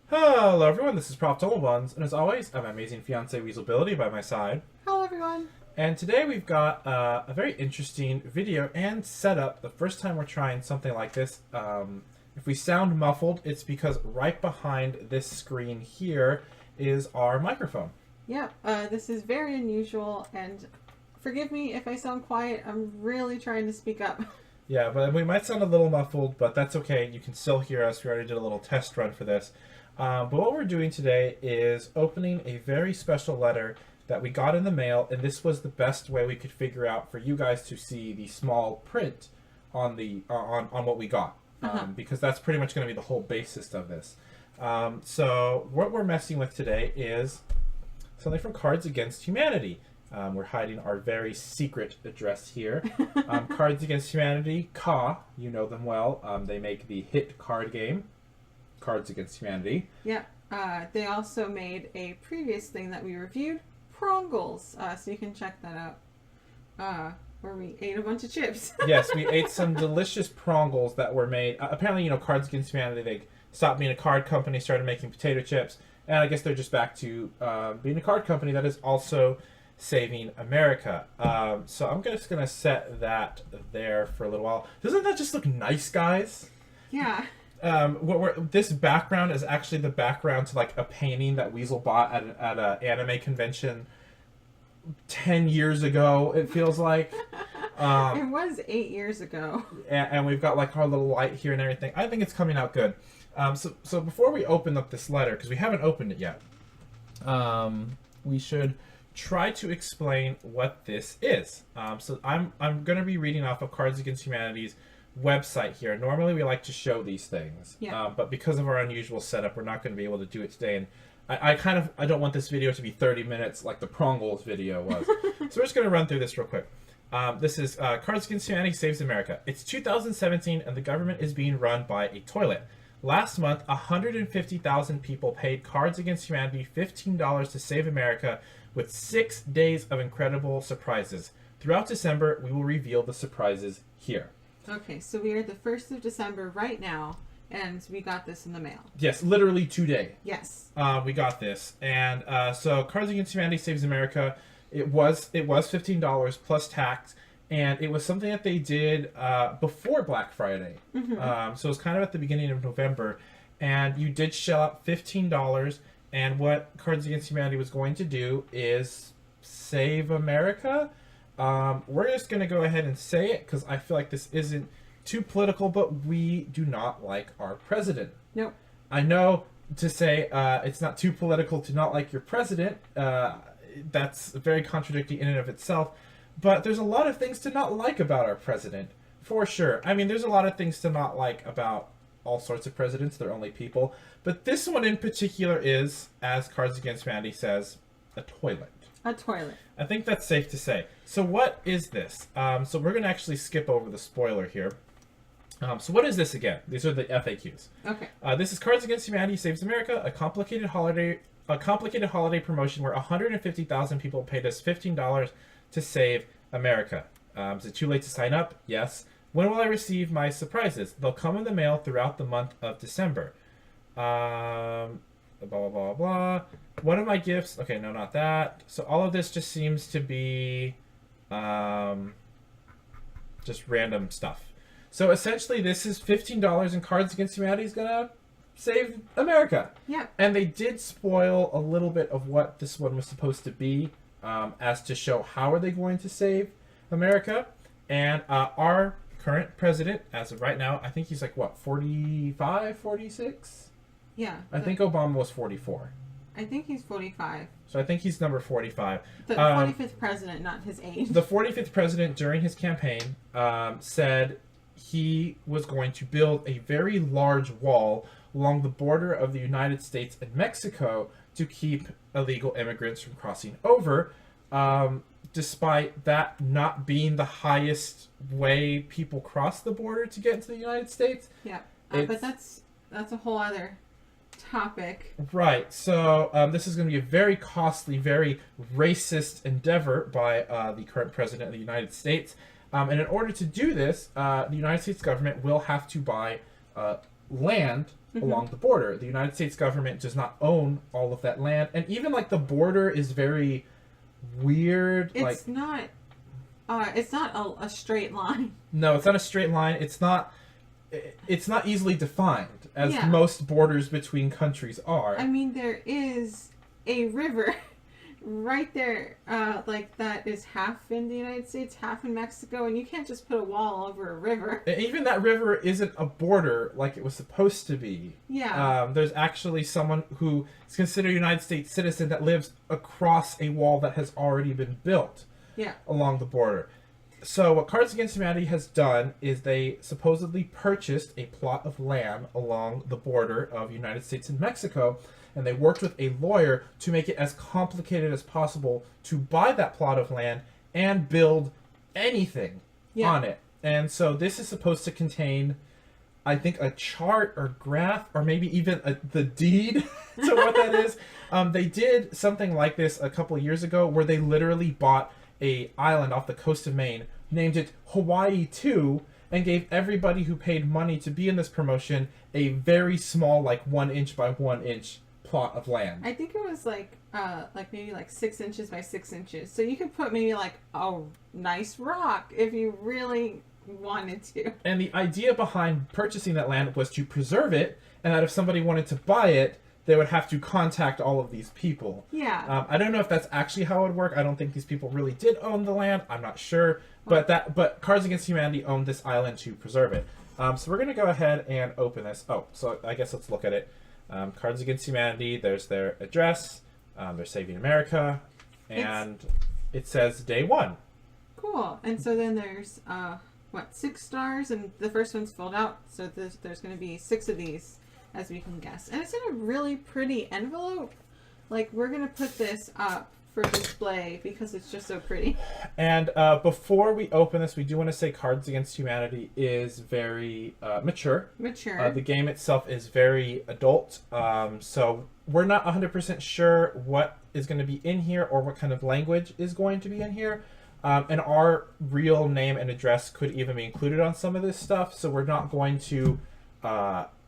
Hello everyone, this is Prof. Buns, and as always, I have my amazing fiance Weaselbility by my side. Hello, everyone. And today we've got a very interesting video and setup. The first time we're trying something like this. If we sound muffled, it's because right behind this screen here is our microphone. Yeah, this is very unusual, and forgive me if I sound quiet. I'm really trying to speak up. Yeah, but we might sound a little muffled, but that's okay. You can still hear us. We already did a little test run for this. But what we're doing today is opening a very special letter that we got in the mail, and this was the best way we could figure out for you guys to see the small print on the on what we got, because that's pretty much going to be the whole basis of this. So what we're messing with today is something from Cards Against Humanity. We're hiding our very secret address here. Cards Against Humanity, CAH, you know them well. They make the hit card game, Cards Against Humanity. Yeah, they also made a previous thing that we reviewed, Prongles, so you can check that out, where we ate a bunch of chips. Yes, we ate some delicious prongles that were made. Apparently, Cards Against Humanity, they stopped being a card company, started making potato chips, and I guess they're just back to being a card company that is also saving America. So I'm just going to set that there for a little while. Doesn't that just look nice, guys? Yeah. This background is actually the background to like a painting that Weasel bought at an anime convention 10 years ago, it feels like. It was 8 years ago. And we've got like our little light here and everything. I think it's coming out good. So before we open up this letter, because we haven't opened it yet, we should try to explain what this is. So I'm going to be reading off of Cards Against Humanity's website here. Normally we like to show these things, but because of our unusual setup, we're not going to be able to do it today. And I don't want this video to be 30 minutes like the Prongles video was. So we're just going to run through this real quick. This is Cards Against Humanity Saves America. It's 2017 and the government is being run by a toilet. Last month, 150,000 people paid Cards Against Humanity $15 to save America with 6 days of incredible surprises. Throughout December, we will reveal the surprises here. Okay, so we are the 1st of December right now, and we got this in the mail. Yes, literally today. Yes. We got this. And so Cards Against Humanity Saves America, it was $15 plus tax, and it was something that they did before Black Friday. So it was kind of at the beginning of November, and you did shell out $15, and what Cards Against Humanity was going to do is save America. We're just going to go ahead and say it because I feel like this isn't too political, but we do not like our president. Nope. I know to say it's not too political to not like your president. That's very contradictory in and of itself. But there's a lot of things to not like about our president, for sure. I mean, there's a lot of things to not like about all sorts of presidents. They're only people. But this one in particular is, as Cards Against Humanity says, a toilet. A toilet. I think that's safe to say. So what is this? So we're going to actually skip over the spoiler here. So what is this again? These are the FAQs. Okay. This is Cards Against Humanity Saves America, a complicated holiday promotion where 150,000 people paid us $15 to save America. Is it too late to sign up? Yes. When will I receive my surprises? They'll come in the mail throughout the month of December. Blah, blah, blah, blah. One of my gifts... Okay, no, not that. So all of this just seems to be just random stuff. So essentially, this is $15 and Cards Against Humanity is going to save America. Yeah. And they did spoil a little bit of what this one was supposed to be, as to show how are they going to save America. And our current president, as of right now, I think he's like, what, 45, 46? Yeah. I think Obama was 44. I think he's 45. So I think he's number 45. The 45th president, not his age. The 45th president, during his campaign, said he was going to build a very large wall along the border of the United States and Mexico to keep illegal immigrants from crossing over, despite that not being the highest way people cross the border to get into the United States. Yeah, but that's a whole other topic. Right. So this is going to be a very costly, very racist endeavor by the current president of the United States. And in order to do this, the United States government will have to buy land along the border. The United States government does not own all of that land, and even like the border is very weird. It's not a straight line. No, it's not a straight line. It's not easily defined as Yeah. most borders between countries are. I mean, there is a river right there, like that is half in the United States, half in Mexico, and you can't just put a wall over a river. And even that river isn't a border like it was supposed to be. Yeah. There's actually someone who is considered a United States citizen that lives across a wall that has already been built Yeah. along the border. So what Cards Against Humanity has done is they supposedly purchased a plot of land along the border of United States and Mexico, and they worked with a lawyer to make it as complicated as possible to buy that plot of land and build anything on it. And so this is supposed to contain, I think, a chart or graph or maybe even the deed to what that is. They did something like this a couple of years ago where they literally bought a island off the coast of Maine, named it Hawaii 2, and gave everybody who paid money to be in this promotion a very small, like 1 inch by 1 inch plot of land. I think it was like maybe like 6 inches by 6 inches. So you could put maybe like a nice rock if you really wanted to. And the idea behind purchasing that land was to preserve it, and that if somebody wanted to buy it, they would have to contact all of these people. Yeah. I don't know if that's actually how it would work. I don't think these people really did own the land. I'm not sure. But Cards Against Humanity owned this island to preserve it. So we're going to go ahead and open this. Oh, so I guess let's look at it. Cards Against Humanity, there's their address. They're Saving America. And it says day 1. Cool. And so then there's, 6 stars? And the first one's filled out. So there's going to be 6 of these, as we can guess. And it's in a really pretty envelope. Like, we're going to put this up for display because it's just so pretty. And before we open this, we do want to say Cards Against Humanity is very mature. The game itself is very adult. So we're not 100% sure what is going to be in here or what kind of language is going to be in here. And our real name and address could even be included on some of this stuff. So we're not going to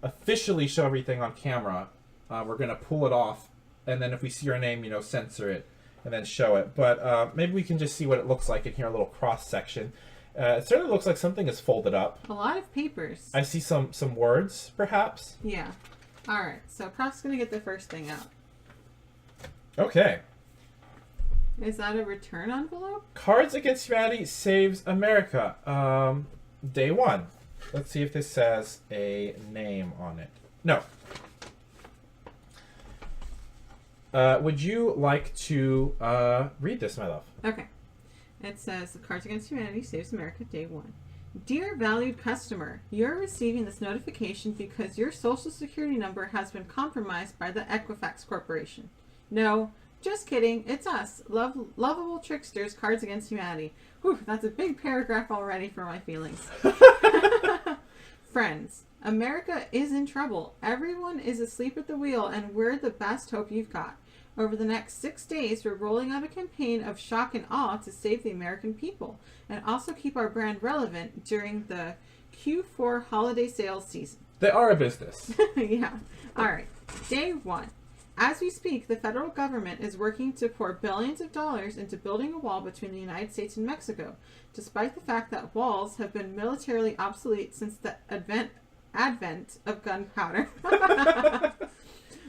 officially show everything on camera. We're going to pull it off. And then if we see our name, censor it and then show it. But maybe we can just see what it looks like in here, a little cross section. It certainly looks like something is folded up. A lot of papers. I see some words, perhaps. Yeah. All right. So Prof's going to get the first thing out. Okay. Is that a return envelope? Cards Against Humanity Saves America. Day 1. Let's see if this says a name on it. No. Would you like to read this, my love? Okay. It says, Cards Against Humanity Saves America, Day 1. Dear valued customer, you're receiving this notification because your social security number has been compromised by the Equifax Corporation. No, just kidding. It's us, lovable tricksters, Cards Against Humanity. Whew, that's a big paragraph already for my feelings. Friends, America is in trouble. Everyone is asleep at the wheel, and we're the best hope you've got. Over the next 6 days, we're rolling out a campaign of shock and awe to save the American people, and also keep our brand relevant during the Q4 holiday sales season. They are a business. Yeah. All right. Day 1. As we speak, the federal government is working to pour billions of dollars into building a wall between the United States and Mexico, despite the fact that walls have been militarily obsolete since the advent of gunpowder.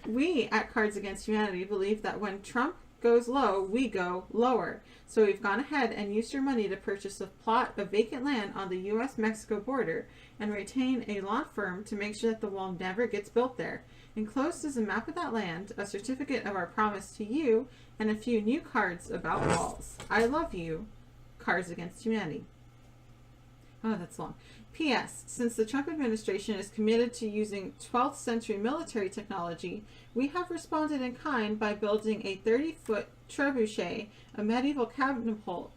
We at Cards Against Humanity believe that when Trump goes low, we go lower. So we've gone ahead and used your money to purchase a plot of vacant land on the U.S.-Mexico border and retain a law firm to make sure that the wall never gets built there. Enclosed is a map of that land, a certificate of our promise to you, and a few new cards about walls. I love you, Cards Against Humanity. Oh, that's long. P.S. Since the Trump administration is committed to using 12th century military technology, we have responded in kind by building a 30-foot trebuchet, a medieval catapult,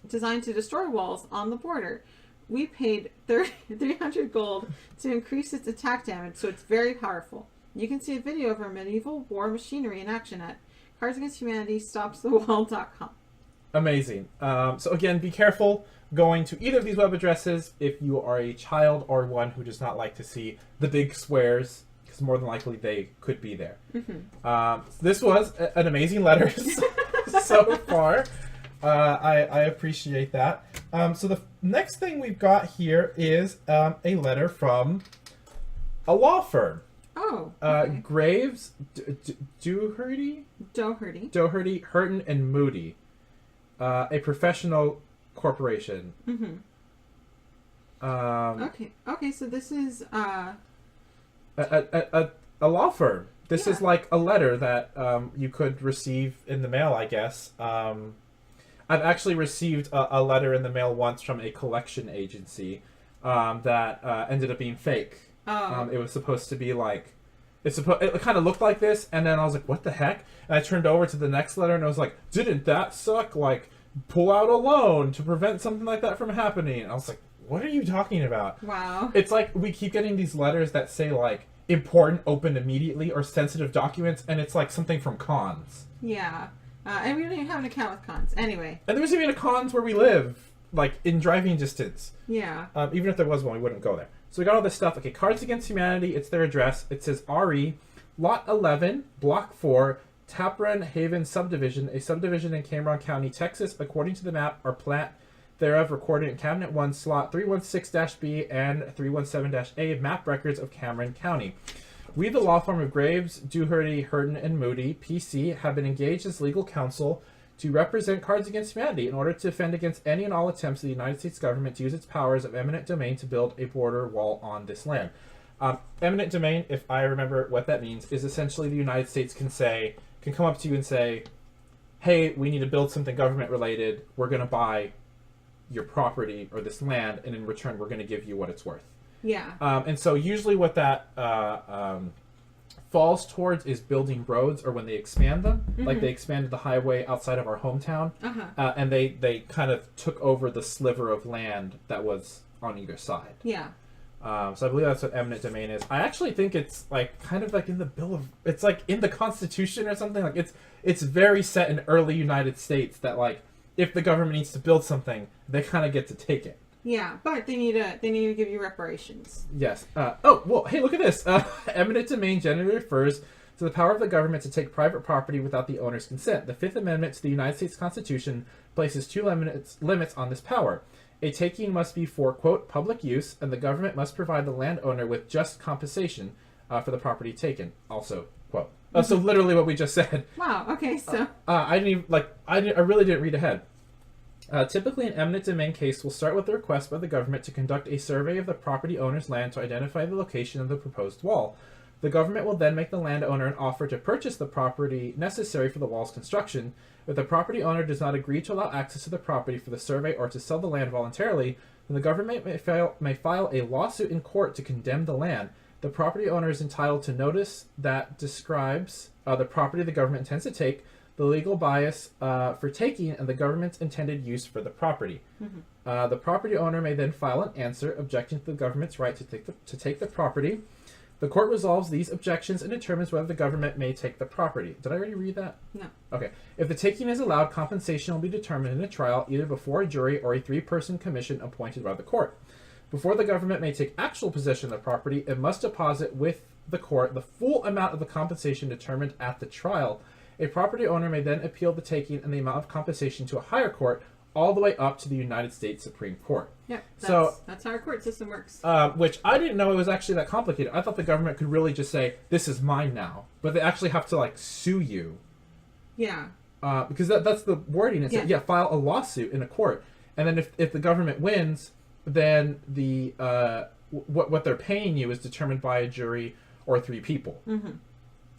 designed to destroy walls on the border. We paid 300 gold to increase its attack damage, so it's very powerful. You can see a video of our medieval war machinery in action at cardsagainsthumanitystopsthewall.com. Amazing. So again, be careful going to either of these web addresses if you are a child or one who does not like to see the big squares, because more than likely they could be there. This was an amazing letter so far. I appreciate that. So the next thing we've got here is a letter from a law firm. Oh. Okay. Graves, Doherty, Hurton and Moody, a professional corporation. Okay. So this is a law firm. This is like a letter that you could receive in the mail, I guess. I've actually received a letter in the mail once from a collection agency that ended up being fake. It was supposed to be like, it kind of looked like this, and then I was like, what the heck? And I turned over to the next letter, and I was like, didn't that suck? Like, pull out a loan to prevent something like that from happening. And I was like, what are you talking about? Wow. It's like we keep getting these letters that say, like, important, open immediately, or sensitive documents, and it's like something from cons. Yeah. And we don't even have an account with cons. Anyway. And there's even a cons where we live, like, in driving distance. Yeah. Even if there was one, we wouldn't go there. So we got all this stuff. Okay, Cards Against Humanity, it's their address. It says RE, Lot 11, Block 4, Taprun Haven Subdivision, a subdivision in Cameron County, Texas, according to the map or plat thereof recorded in Cabinet 1, Slot 316-B and 317-A, map records of Cameron County. We, the law firm of Graves, Doherty, Hurton, and Moody, PC, have been engaged as legal counsel to represent Cards Against Humanity in order to defend against any and all attempts of the United States government to use its powers of eminent domain to build a border wall on this land. Eminent domain, if I remember what that means, is essentially the United States can come up to you and say, hey, we need to build something government related. We're going to buy your property or this land, and in return, we're going to give you what it's worth. Yeah. And so usually what that falls towards is building roads, or when they expand them. Like they expanded the highway outside of our hometown, and they kind of took over the sliver of land that was on either side. Yeah. So I believe that's what eminent domain is. I actually think it's like kind of like in the it's like in the Constitution or something. Like it's very set in early United States that like if the government needs to build something, they kind of get to take it. Yeah, but they need to give you reparations. Yes. Oh, well, hey, look at this. Eminent domain generally refers to the power of the government to take private property without the owner's consent. The Fifth Amendment to the United States Constitution places two limits on this power. A taking must be for, quote, public use, and the government must provide the landowner with just compensation for the property taken. Also, quote. So literally what we just said. Wow, okay, so... I really didn't read ahead. Typically, an eminent domain case will start with a request by the government to conduct a survey of the property owner's land to identify the location of the proposed wall. The government will then make the landowner an offer to purchase the property necessary for the wall's construction. If the property owner does not agree to allow access to the property for the survey or to sell the land voluntarily, then the government may file a lawsuit in court to condemn the land. The property owner is entitled to notice that describes the property the government intends to take, the legal bias for taking, and the government's intended use for the property. The property owner may then file an answer objecting to the government's right to take the property. The court resolves these objections and determines whether the government may take the property. Did I already read that? No. Okay. If the taking is allowed, compensation will be determined in a trial either before a jury or a three-person commission appointed by the court. Before the government may take actual possession of the property, it must deposit with the court the full amount of the compensation determined at the trial. A property owner may then appeal the taking and the amount of compensation to a higher court, all the way up to the United States Supreme Court. Yeah, that's how our court system works. Which I didn't know it was actually that complicated. I thought the government could really just say, this is mine now. But they actually have to, like, sue you. Yeah. Because that's the wording. It's file a lawsuit in a court. And then if the government wins, then the what they're paying you is determined by a jury or three people.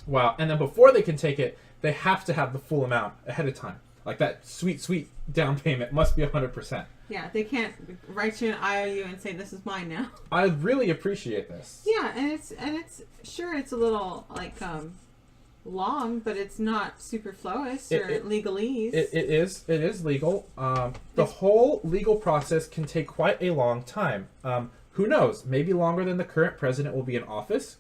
Wow. And then before they can take it, they have to have the full amount ahead of time. Like that sweet, sweet down payment must be 100%. Yeah, they can't write you an IOU and say this is mine now. I really appreciate this. Yeah, and it's sure it's a little like long, but it's not superfluous or legalese. It is legal. The whole legal process can take quite a long time. Who knows? Maybe longer than the current president will be in office? ?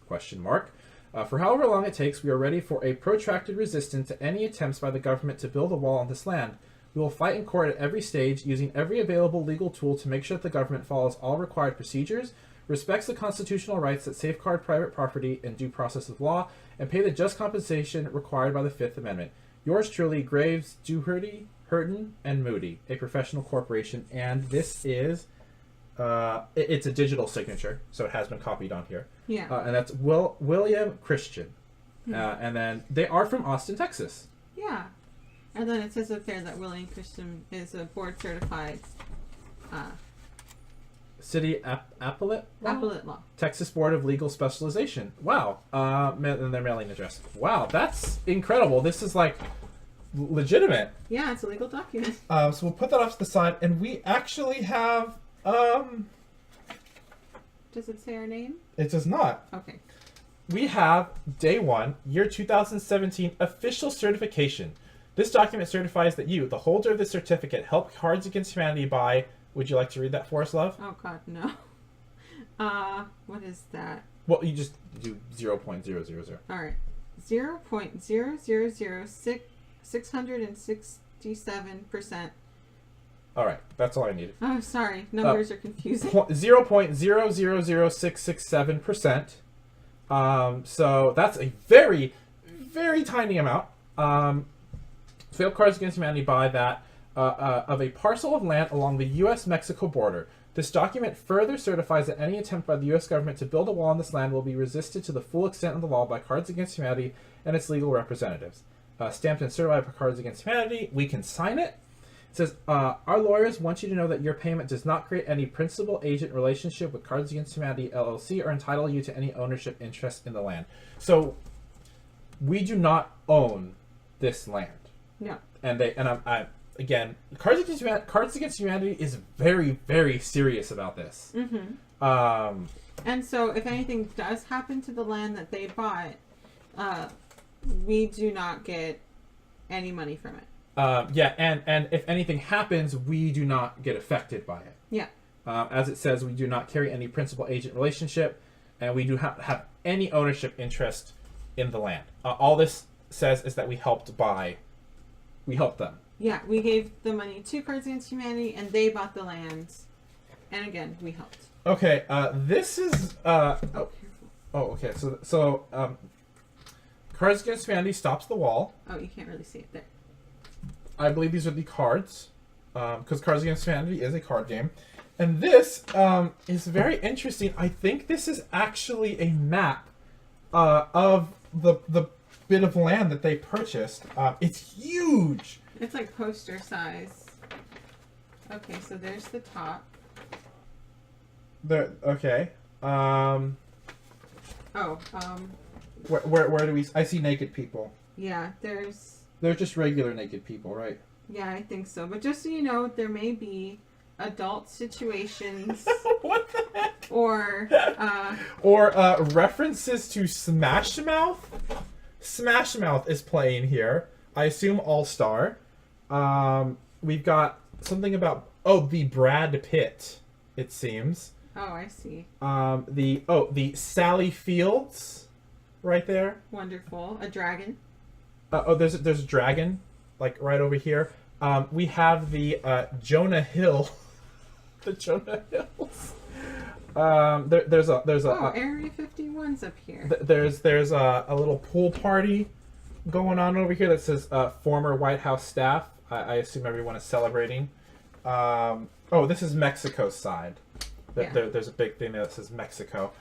For however long it takes, we are ready for a protracted resistance to any attempts by the government to build a wall on this land. We will fight in court at every stage, using every available legal tool to make sure that the government follows all required procedures, respects the constitutional rights that safeguard private property and due process of law, and pay the just compensation required by the Fifth Amendment. Yours truly, Graves, Doherty, Hurton, and Moody, a professional corporation, and this is it's a digital signature, so it has been copied on here. Yeah. And that's William Christian, and then they are from Austin, Texas. Yeah. And then it says up there that William Christian is a board certified City Appellate Law. Texas Board of Legal Specialization. Wow. And their mailing address. Wow, that's incredible. This is like legitimate. Yeah, it's a legal document. So we'll put that off to the side, and we actually have. Does it say our name? It does not. Okay. We have Day 1, Year 2017 Official Certification. This document certifies that you, the holder of the certificate, helped Cards Against Humanity by... Would you like to read that for us, love? Oh, God, no. What is that? Well, you just do 0.000. All right. 0.000667%. All right, that's all I needed. Oh, sorry. Numbers are confusing. 0.000667%. So that's a very, very tiny amount. Failed Cards Against Humanity by that of a parcel of land along the U.S.-Mexico border. This document further certifies that any attempt by the U.S. government to build a wall on this land will be resisted to the full extent of the law by Cards Against Humanity and its legal representatives. Stamped and certified by Cards Against Humanity. We can sign it. It says, our lawyers want you to know that your payment does not create any principal-agent relationship with Cards Against Humanity, LLC, or entitle you to any ownership interest in the land. So, we do not own this land. No. And again, Cards Against Humanity is very, very serious about this. Mm-hmm. And so, if anything does happen to the land that they bought, we do not get any money from it. Yeah, and if anything happens, we do not get affected by it. Yeah. As it says, we do not carry any principal-agent relationship, and we do not have any ownership interest in the land. All this says is that we helped them. Yeah, we gave the money to Cards Against Humanity, and they bought the land. And again, we helped. Okay, this is... okay, so Cards Against Humanity stops the wall. Oh, you can't really see it there. I believe these are the cards, because Cards Against Humanity is a card game. And this is very interesting. I think this is actually a map of the bit of land that they purchased. It's huge. It's like poster size. Okay, so there's the top. Okay. Where do we... I see naked people. Yeah, there's... They're just regular naked people, right? Yeah, I think so. But just so you know, there may be adult situations. What the heck? Or references to Smash Mouth. Smash Mouth is playing here. I assume All-Star. We've got something about the Brad Pitt, it seems. Oh, I see. The Sally Fields right there. Wonderful. A dragon. There's a dragon, like right over here. We have the Jonah Hill, the Jonah Hills. There's a Area 51's up here. There's a little pool party going on over here that says former White House staff. I assume everyone is celebrating. This is Mexico's side. Yeah. There's a big thing there that says Mexico,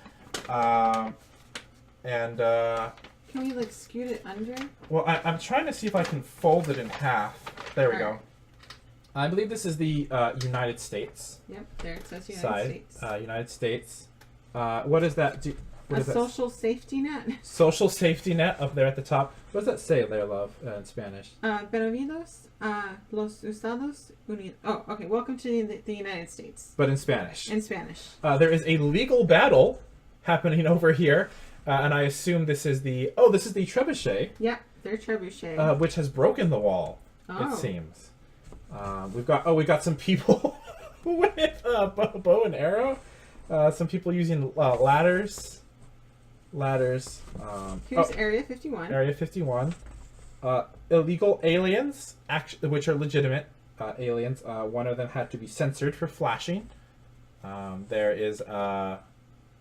Can we like scoot it under? Well, I'm trying to see if I can fold it in half. There we go. Right. I believe this is the United States. Yep, there it says United side. States. United States. What does that do? A social safety net. Social safety net up there at the top. What does that say there, love, in Spanish? Bienvenidos a los Estados Unidos. Oh, okay. Welcome to the United States. But in Spanish. In Spanish. There is a legal battle happening over here. And I assume this is the trebuchet. Yeah, their trebuchet. Which has broken the wall. Oh. It seems. We've got some people with bow and arrow. Some people using ladders. Here's Area 51. Area 51. Illegal aliens, which are legitimate. aliens. One of them had to be censored for flashing. There is a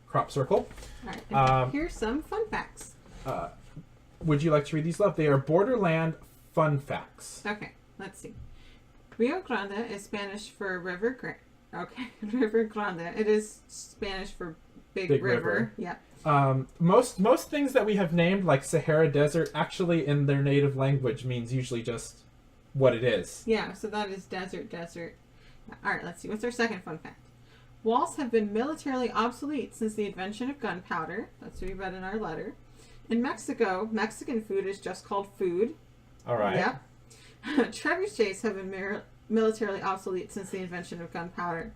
crop circle. All right. Here's some fun facts. Would you like to read these, love? They are Borderland fun facts. Okay, let's see. Rio Grande is Spanish for river. Okay, River Grande. It is Spanish for big river. Yeah. Most things that we have named, like Sahara Desert, actually in their native language means usually just what it is. Yeah, so that is desert. All right, let's see. What's our second fun fact? Walls have been militarily obsolete since the invention of gunpowder. That's what we read in our letter. In Mexico, Mexican food is just called food. All right. Yep. Trebuchets have been militarily obsolete since the invention of gunpowder.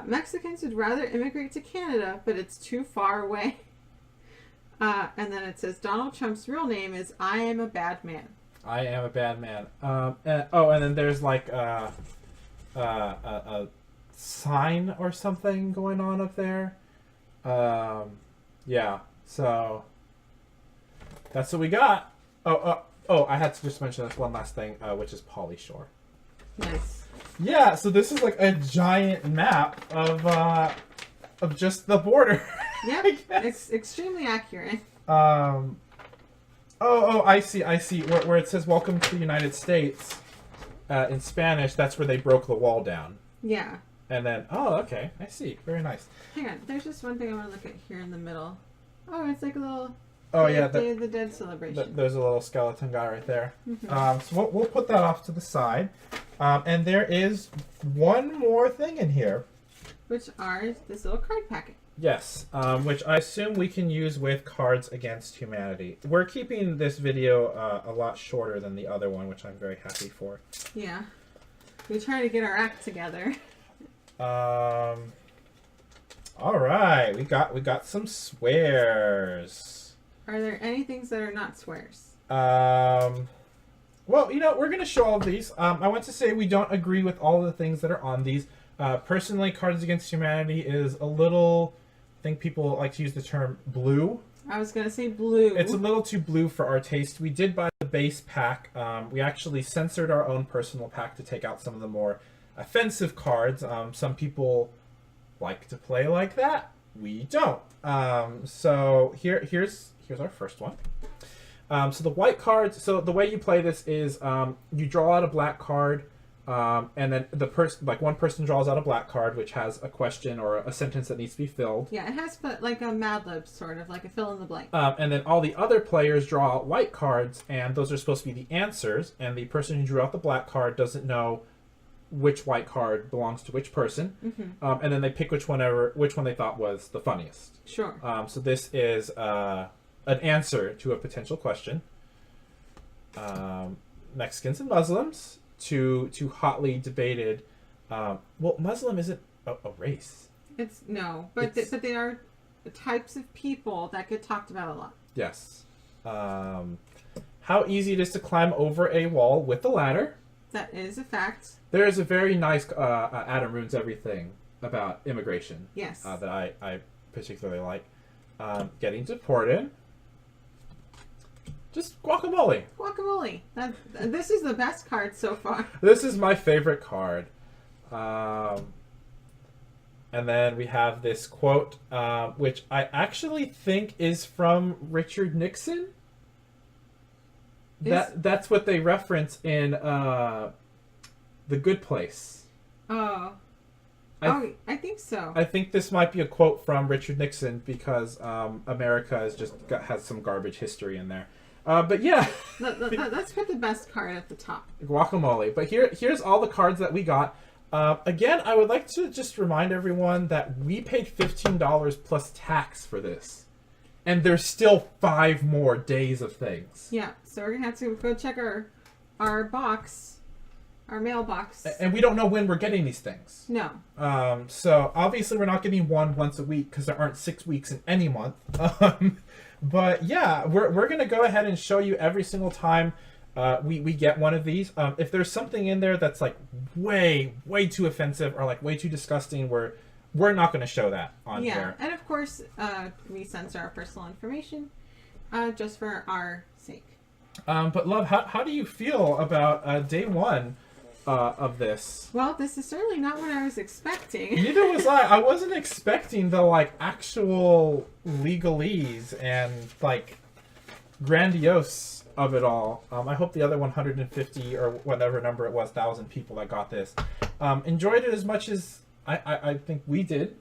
Mexicans would rather immigrate to Canada, but it's too far away. And then it says Donald Trump's real name is I am a bad man. I am a bad man. And then there's like a sign or something going on up there. Yeah. So that's what we got. I had to just mention this one last thing, which is Polyshore. Nice. Yeah, so this is like a giant map of just the border. Yep, it's extremely accurate. I see. Where it says "Welcome to the United States" in Spanish, that's where they broke the wall down. Yeah. And then, okay, I see. Very nice. Hang on, there's just one thing I want to look at here in the middle. Oh, it's like a little Day of the Dead celebration. There's a little skeleton guy right there. Mm-hmm. So we'll put that off to the side. And there is one more thing in here. Which are this little card packet. Yes, which I assume we can use with Cards Against Humanity. We're keeping this video a lot shorter than the other one, which I'm very happy for. Yeah. We try to get our act together. All right, we got some swears. Are there any things that are not swears? Well, we're going to show all of these. I want to say we don't agree with all of the things that are on these. Personally, Cards Against Humanity is a little, I think people like to use the term blue. I was going to say blue. It's a little too blue for our taste. We did buy the base pack. We actually censored our own personal pack to take out some of the more offensive cards. Some people like to play like that. We don't. So here's our first one. So the white cards. So the way you play this is you draw out a black card, and then one person draws out a black card, which has a question or a sentence that needs to be filled. Yeah, it has like a Mad Lib sort of, like a fill in the blank. And then all the other players draw out white cards, and those are supposed to be the answers. And the person who drew out the black card doesn't know which white card belongs to which person. Mm-hmm. And then they pick which one they thought was the funniest. Sure. So this is an answer to a potential question. Mexicans and Muslims, two hotly debated. Muslim isn't a race. But they are the types of people that get talked about a lot. Yes. How easy it is to climb over a wall with a ladder. That is a fact. There is a very nice Adam Ruins Everything about immigration. Yes. That I particularly like. Getting deported. Just guacamole. Guacamole. This is the best card so far. This is my favorite card. And then we have this quote, which I actually think is from Richard Nixon. That's what they reference in The Good Place. I think so. I think this might be a quote from Richard Nixon because America has some garbage history in there. But yeah. Let's put the best card at the top. Guacamole. But here's all the cards that we got. Again, I would like to just remind everyone that we paid $15 plus tax for this. And there's still 5 more days of things. Yeah, so we're going to have to go check our box, our mailbox. And we don't know when we're getting these things. No. So obviously we're not getting one once a week because there aren't 6 weeks in any month. But yeah, we're going to go ahead and show you every single time we get one of these. If there's something in there that's like way too offensive or like way too disgusting, we're not going to show that on here. Yeah, and of course, we censor our personal information just for our sake. But love, how do you feel about day one of this. Well, this is certainly not what I was expecting. Neither was I. I wasn't expecting the like actual legalese and like grandiose of it all. I hope the other 150 or whatever number it was, 1,000 people that got this enjoyed it as much as I think we did.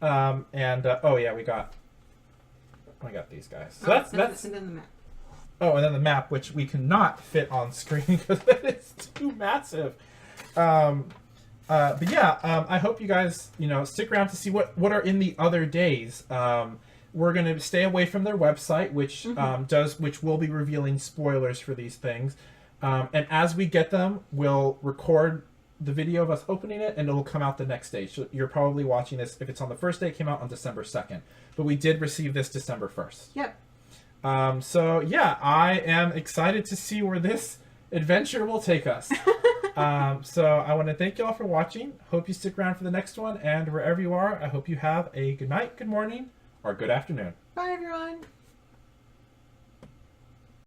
Oh yeah, we got these guys. So that's and then the map. Oh, and then the map, which we cannot fit on screen because it is too massive. But yeah, I hope you guys, stick around to see what are in the other days. We're going to stay away from their website, which which will be revealing spoilers for these things. And as we get them, we'll record the video of us opening it, and it'll come out the next day. So you're probably watching this, if it's on the first day, it came out on December 2nd. But we did receive this December 1st. Yep. So yeah, I am excited to see where this adventure will take us. So I want to thank you all for watching. Hope you stick around for the next one, and wherever you are, I hope you have a good night, good morning, or good afternoon. Bye, everyone.